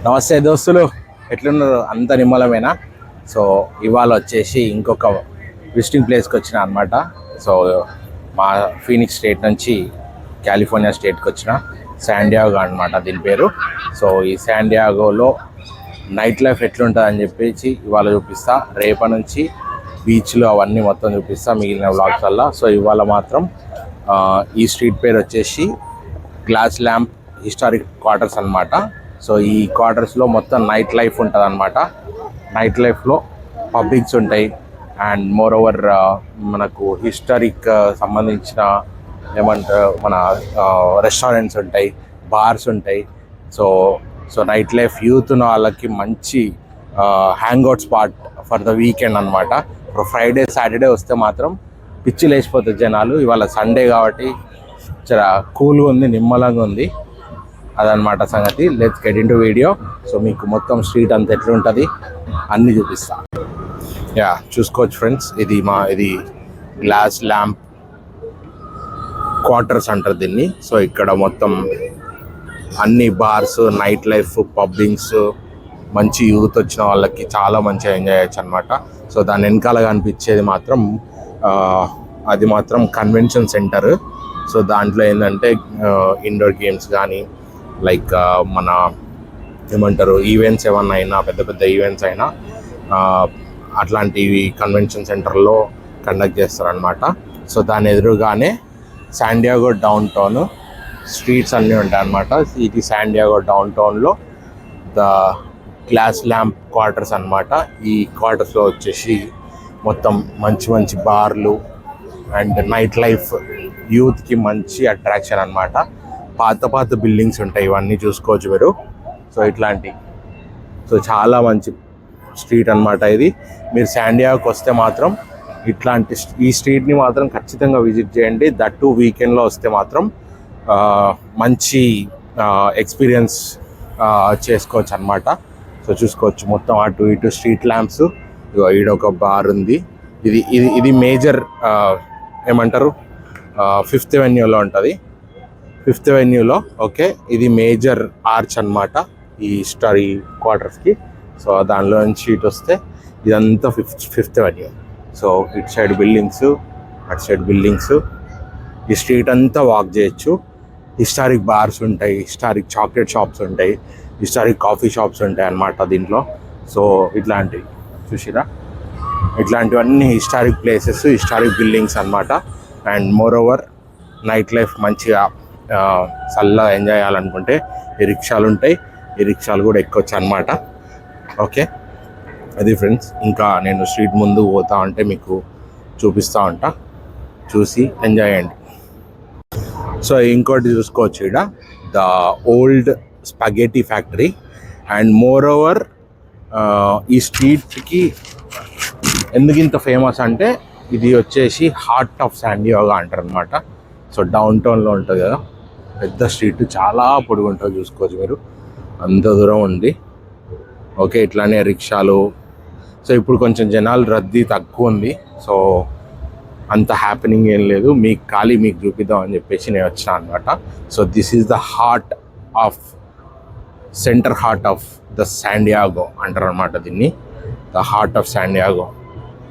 నమస్తే దోస్తులు, ఎట్లున్నారు? అంత నిమ్మలమేనా? సో ఇవాళ వచ్చేసి ఇంకొక విజిటింగ్ ప్లేస్కి వచ్చిన అనమాట. సో మా ఫీనిక్స్ స్టేట్ నుంచి కాలిఫోర్నియా స్టేట్కి వచ్చిన శాండియాగో అనమాట దీని పేరు. సో ఈ శాండియాగోలో నైట్ లైఫ్ ఎట్లుంటుంది అని చెప్పేసి ఇవాళ చూపిస్తా. రేపటి నుంచి బీచ్లు అవన్నీ మొత్తం చూపిస్తా మిగిలిన వ్లాగ్స్ వల్ల. సో ఇవాళ మాత్రం ఈ స్ట్రీట్ పేరు వచ్చేసి గ్లాస్ ల్యాంప్ హిస్టారిక్ క్వార్టర్స్ అనమాట. సో ఈ క్వార్టర్స్లో మొత్తం నైట్ లైఫ్ ఉంటుంది అనమాట. నైట్ లైఫ్లో పబ్లిక్స్ ఉంటాయి అండ్ మోర్ ఓవర్ మనకు హిస్టారిక్ సంబంధించిన ఏమంటారు మన రెస్టారెంట్స్ ఉంటాయి, బార్స్ ఉంటాయి. So so night life youth ఉన్న వాళ్ళకి మంచి hangout spot for the weekend అనమాట. ఇప్పుడు ఫ్రైడే సాటర్డే వస్తే మాత్రం పిచ్చి లేచిపోతుంది జనాలు. ఇవాళ సండే కాబట్టి చాలా కూల్గా ఉంది, నిమ్మలంగా ఉంది. అదనమాట సంగతి. Let's get in to video. So మీకు మొత్తం స్ట్రీట్ అంతా ఎట్లుంటుంది అన్నీ చూపిస్తా. యా చూసుకోవచ్చు ఫ్రెండ్స్, ఇది గ్లాస్ ల్యాంప్ క్వార్టర్స్ అంటారు దీన్ని. సో ఇక్కడ మొత్తం అన్ని బార్స్, నైట్ లైఫ్, పబ్బింగ్స్, మంచి యూత్ వచ్చిన వాళ్ళకి చాలా మంచిగా ఎంజాయ్ చేయొచ్చు అనమాట. సో దాని వెనకాల కనిపించేది మాత్రం అది మాత్రం కన్వెన్షన్ సెంటర్. సో దాంట్లో ఏంటంటే ఇండోర్ గేమ్స్ కానీ లైక్ మన ఏమంటారు ఈవెంట్స్ ఏమన్నా అయినా, పెద్ద పెద్ద ఈవెంట్స్ అయినా అట్లాంటివి కన్వెన్షన్ సెంటర్లో కండక్ట్ చేస్తారనమాట. సో దాని ఎదురుగానే శాండియాగో డౌన్ టౌన్ స్ట్రీట్స్ అన్నీ ఉంటాయి అన్నమాట. ఇది శాండియాగో డౌన్ టౌన్లో ద గ్లాస్ ల్యాంప్ క్వార్టర్స్ అనమాట. ఈ క్వార్టర్స్లో వచ్చేసి మొత్తం మంచి మంచి బార్లు అండ్ నైట్ లైఫ్ యూత్కి మంచి అట్రాక్షన్ అనమాట. పాత బిల్డింగ్స్ ఉంటాయి, ఇవన్నీ చూసుకోవచ్చు మీరు. సో చాలా మంచి స్ట్రీట్ అనమాట ఇది. మీరు శాండియాగోకి వస్తే మాత్రం ఈ స్ట్రీట్ని మాత్రం ఖచ్చితంగా విజిట్ చేయండి. దట్ వీకెండ్లో వస్తే మాత్రం మంచి ఎక్స్పీరియన్స్ చేసుకోవచ్చు అనమాట. సో చూసుకోవచ్చు మొత్తం అటు ఇటు స్ట్రీట్ ల్యాంప్స్. ఈడొక బార్ ఉంది. ఇది మేజర్ ఏమంటారు ఫిఫ్త్ అవెన్యూలో ఉంటుంది. ఫిఫ్త్ అవెన్యూలో ఓకే, ఇది మేజర్ ఆర్చ్ అనమాట ఈ స్టారీ క్వార్టర్స్కి. సో దానిలో నుంచి ఇటు వస్తే ఇదంతా ఫిఫ్త్ అవెన్యూ. సో ఇటు సైడ్ బిల్డింగ్స్, అటు సైడ్ బిల్డింగ్స్. ఈ స్ట్రీట్ అంతా వాక్ చేయొచ్చు. హిస్టారిక్ బార్స్ ఉంటాయి, హిస్టారిక్ చాక్లెట్ షాప్స్ ఉంటాయి, హిస్టారిక్ కాఫీ షాప్స్ ఉంటాయి అన్నమాట దీంట్లో. సో ఇట్లాంటివి చూసిరా, ఇట్లాంటివన్నీ హిస్టారిక్ ప్లేసెస్, హిస్టారిక్ బిల్డింగ్స్ అన్నమాట. And more over night life మంచిగా చల్లగా ఎంజాయ్ చేయాలనుకుంటే ఈ రిక్షాలు ఉంటాయి, ఈ రిక్షాలు కూడా ఎక్కొచ్చు అనమాట. ఓకే అది ఫ్రెండ్స్. ఇంకా నేను స్ట్రీట్ ముందు పోతా ఉంటే మీకు చూపిస్తూ ఉంటా, చూసి ఎంజాయ్ చేయండి. సో ఇంకోటి చూసుకోవచ్చు, ఇక్కడ the old spaghetti factory. And moreover ఈ స్ట్రీట్కి ఎందుకు ఇంత ఫేమస్ అంటే ఇది వచ్చేసి హార్ట్ ఆఫ్ శాండియాగో అంటారు అనమాట. సో డౌన్ టౌన్లో ఉంటుంది కదా, పెద్ద స్ట్రీట్, చాలా పొడుగు ఉంటుంది. చూసుకోవచ్చు మీరు, అంత దూరం ఉంది. ఓకే ఇట్లానే రిక్షాలు. సో ఇప్పుడు కొంచెం జనాలు రద్దీ తక్కువ ఉంది. సో అంత హ్యాపెనింగ్ ఏం లేదు. మీకు చూపిద్దాం అని చెప్పేసి నేను వచ్చినా అనమాట. So this is the centre heart of the San Diego అంటారు అనమాట దీన్ని, the heart of San Diego.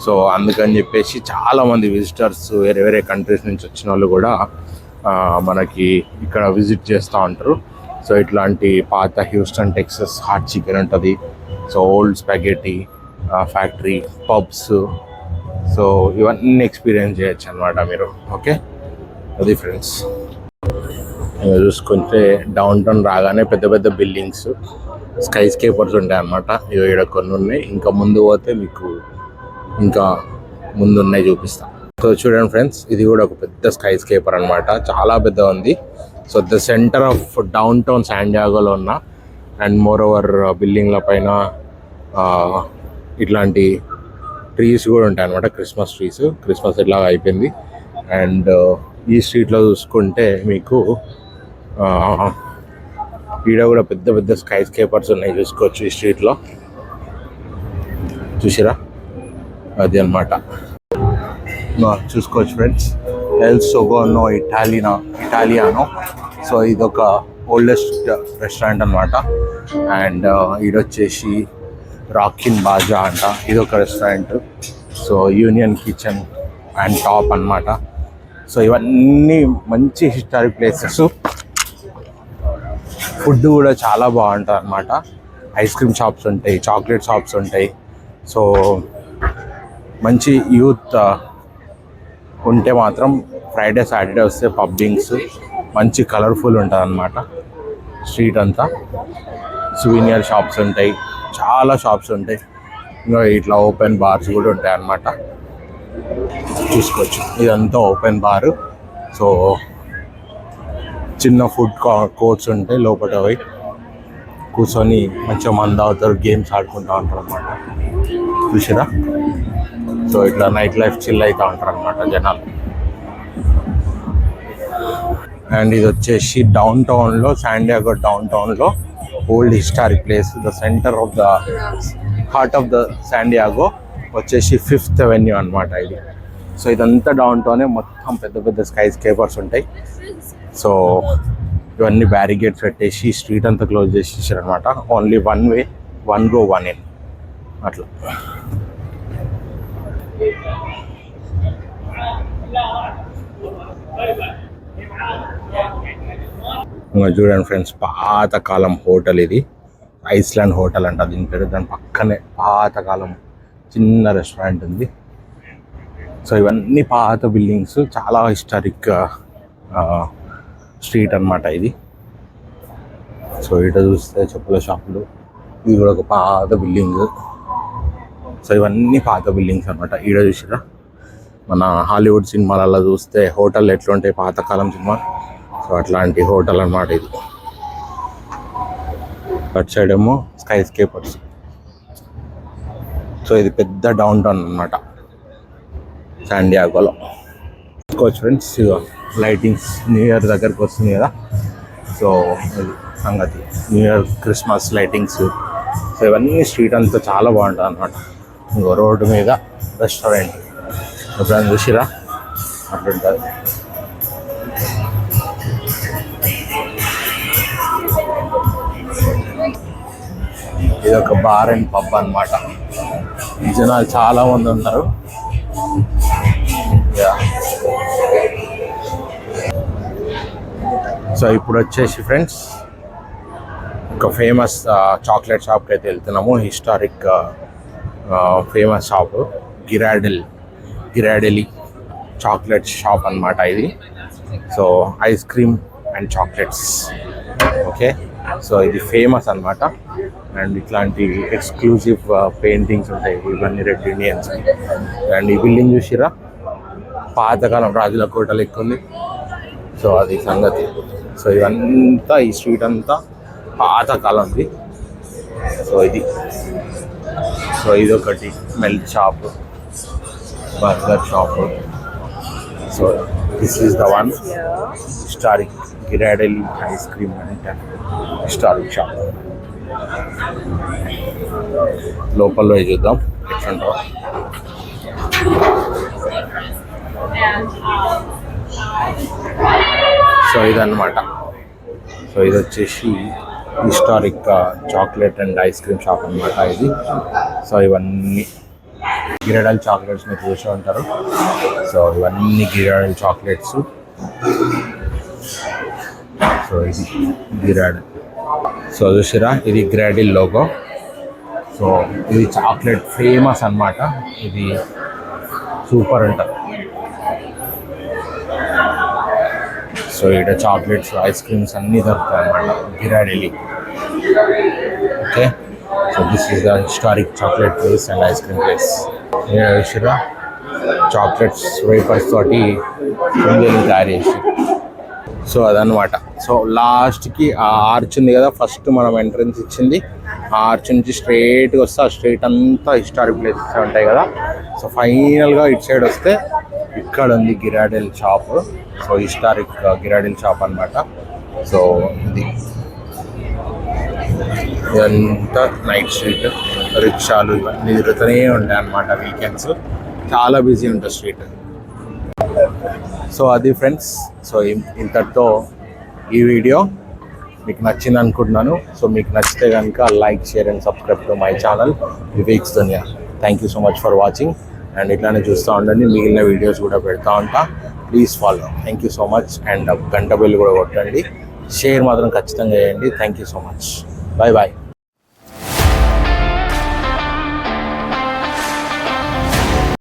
So అందుకని చెప్పేసి చాలామంది విజిటర్స్ వేరే వేరే కంట్రీస్ నుంచి వచ్చిన వాళ్ళు కూడా మనకి ఇక్కడ విజిట్ చేస్తూ ఉంటారు. సో ఇట్లాంటి పాత హ్యూస్టన్ టెక్సస్ హాట్ చికెన్ ఉంటుంది. So old spaghetti factory, pubs, so ఇవన్నీ ఎక్స్పీరియన్స్ చేయొచ్చు అనమాట మీరు. ఓకే అది ఫ్రెండ్స్. చూసుకుంటే డౌన్ టౌన్ రాగానే పెద్ద పెద్ద బిల్డింగ్స్, స్కై స్కేపర్స్ ఉంటాయి అన్నమాట. ఇక్కడ కొన్ని ఉన్నాయి, ఇంకా ముందు పోతే మీకు ఇంకా ముందు ఉన్నాయి చూపిస్తా. సో చూడండి ఫ్రెండ్స్, ఇది కూడా ఒక పెద్ద స్కై స్కేపర్ అనమాట, చాలా పెద్ద ఉంది. So the centre of downtown శాండియాగోలో ఉన్న అండ్ మోర్ ఓవర్ బిల్డింగ్ల పైన ఇట్లాంటి ట్రీస్ కూడా ఉంటాయి అనమాట, క్రిస్మస్ ట్రీస్. క్రిస్మస్ ఇట్లా అయిపోయింది. అండ్ ఈ స్ట్రీట్లో చూసుకుంటే మీకు ఈడ కూడా పెద్ద పెద్ద స్కై స్కేపర్స్ ఉన్నాయి, చూసుకోవచ్చు ఈ స్ట్రీట్లో. చూసిరా, అది అనమాట. చూసుకోవచ్చు ఫ్రెండ్స్, ఎల్ సోగోనో ఇటాలియానో. సో ఇదొక ఓల్డెస్ట్ రెస్టారెంట్ అనమాట. అండ్ ఈడొచ్చేసి రాకిన్ బాజా అంట, ఇదొక restaurant. So union kitchen and top అనమాట. సో ఇవన్నీ మంచి హిస్టారిక్ ప్లేసెస్. ఫుడ్ కూడా చాలా బాగుంటుంది అనమాట. ఐస్ క్రీమ్ షాప్స్ ఉంటాయి, చాక్లెట్ షాప్స్ ఉంటాయి. సో మంచి యూత్ ఉంటే మాత్రం ఫ్రైడే సాటర్డే వస్తే పబ్బింగ్స్ మంచి కలర్ఫుల్ ఉంటుంది అనమాట. స్ట్రీట్ అంతా సువీనియర్ షాప్స్ ఉంటాయి, చాలా షాప్స్ ఉంటాయి. ఇంకా ఇట్లా ఓపెన్ బార్స్ కూడా ఉంటాయి అన్నమాట. చూసుకోవచ్చు, ఇదంతా ఓపెన్ బారు. సో చిన్న ఫుడ్ కోర్ట్స్ ఉంటాయి, లోపల పోయి కూర్చొని మంచిగా మంది అవుతారు, గేమ్స్ ఆడుకుంటూ ఉంటారు అనమాట. చూసారా? సో ఇట్లా నైట్ లైఫ్ చిల్ అవుతూ ఉంటారు అనమాట జనాలు. అండ్ ఇది వచ్చేసి డౌన్ టౌన్లో, శాండియాగో డౌన్ టౌన్లో old historic place. The centre of the heart of the San Diego వచ్చేసి 5th Avenue అనమాట ఇది. సో ఇదంతా డౌన్ టౌనే, మొత్తం పెద్ద పెద్ద స్కై స్కేపర్స్ ఉంటాయి. సో ఇవన్నీ బ్యారిగేడ్స్ పెట్టేసి స్ట్రీట్ అంతా క్లోజ్ చేసేసారు అనమాట. Only one way, one go one in అట్లా. చూడండి ఫ్రెండ్స్, పాతకాలం హోటల్ ఇది. ఐస్లాండ్ హోటల్ అంట దీని పేరు. దాని పక్కనే పాతకాలం చిన్న రెస్టారెంట్ ఉంది. సో ఇవన్నీ పాత బిల్డింగ్స్, చాలా హిస్టారిక్ స్ట్రీట్ అనమాట ఇది. సో ఇట చూస్తే చెప్పుల షాపులు, ఇది కూడా ఒక పాత బిల్డింగ్. సో ఇవన్నీ పాత బిల్డింగ్స్ అనమాట. ఈడ చూసిరా, మన హాలీవుడ్ సినిమాలలో చూస్తే హోటల్ ఎట్లుంటాయి పాతకాలం సినిమా, సో అట్లాంటి హోటల్ అనమాట ఇది. అటు సైడ్ ఏమో స్కై స్కేపర్స్. సో ఇది పెద్ద డౌన్ టౌన్ అనమాట శాండియాగోలో. చూసుకోవచ్చు ఫ్రెండ్స్, లైటింగ్స్ న్యూ ఇయర్ దగ్గరకు వస్తుంది కదా. సో ఇది సంగతి, new year Christmas lightings. So ఇవన్నీ స్ట్రీట్ అంతా చాలా బాగుంటుంది అనమాట. ఇంకో రోడ్డు మీద రెస్టారెంట్, ఎప్పుడైనా చూసిరా అట్లుంటుంది. ఇది ఒక బార్ అండ్ పబ్ అనమాట. జనాలు చాలా మంది ఉన్నారు. సో ఇప్పుడు వచ్చేసి ఫ్రెండ్స్ ఒక ఫేమస్ చాక్లెట్ షాప్కి అయితే వెళ్తున్నాము. Historic famous shop Ghirardelli chocolate shop అనమాట ఇది. So ice cream and chocolates, okay. So ఇది ఫేమస్ అనమాట. అండ్ ఇట్లాంటి ఎక్స్క్లూజివ్ పెయింటింగ్స్ ఉంటాయి, ఇవన్నీ రెడ్ ఇండియన్స్. అండ్ ఈ బిల్డింగ్ చూసిరా, పాతకాలం రాజుల కోట లెక్క ఉంది. సో అది సంగతి. సో ఇదంతా, ఈ స్ట్రీట్ అంతా పాతకాలంది. సో ఇదొకటి milk shop, burger shop. So this is the one historic Ghirardelli ice cream and historic shop. లోపల చూద్దాం ఎట్లుంటో. సో ఇదన్నమాట. సో ఇది వచ్చేసి historic chocolate and ice cream shop అనమాట ఇది. సో ఇవన్నీ గిరాడెల్ చాక్లెట్స్ మీరు చూసి ఉంటారు. సో ఇవన్నీ గిరాడెల్ చాక్లెట్స్. సో ఇది గిరాడెల్. సో చూసిరా, ఇది గిరాడెల్ లోగో. సో ఇది చాక్లెట్ ఫేమస్ అనమాట. ఇది సూపర్ ఉంటుంది. సో ఇక్కడ చాక్లెట్స్, ఐస్ క్రీమ్స్ అన్నీ దొరుకుతాయి అన్నమాట Ghirardelli. Okay. So this is the historic chocolate place and ice cream place. చూసిరా, చాక్లెట్స్ వేపర్స్ తోటి తయారు చేసి. సో అదనమాట. సో లాస్ట్కి ఆ ఆర్చ్ ఉంది కదా, ఫస్ట్ మనం ఎంట్రన్స్ ఇచ్చింది ఆ ఆర్చ్ నుంచి స్ట్రైట్గా వస్తే ఆ స్ట్రైట్ అంతా హిస్టారిక్ ప్లేసెస్ ఉంటాయి కదా. సో ఫైనల్గా ఇటు సైడ్ వస్తే ఇక్కడ ఉంది గిరాడెల్ షాప్. సో హిస్టారిక్ గిరాడెల్ షాప్ అనమాట. సో ఇదంతా నైట్ స్ట్రీట్, రిక్షాలు ఇవన్నీ తిరుగుతూనే ఉంటాయి అన్నమాట. వీకెండ్స్ చాలా బిజీ ఉంటుంది స్ట్రీట్. సో అది ఫ్రెండ్స్. సో ఇంతటితో ఈ వీడియో. మీకు నచ్చింది అనుకుంటున్నాను. సో మీకు నచ్చితే కనుక like, share and subscribe to my channel Vivek's Duniya. Thank you so much for watching. And ఇట్లానే చూస్తూ ఉండండి, మిగిలిన వీడియోస్ కూడా పెడతా ఉంటా. Please follow. Thank you so much. And గంట బెల్ కూడా కొట్టండి. షేర్ మాత్రం ఖచ్చితంగా చేయండి. Thank you so much. Bye bye.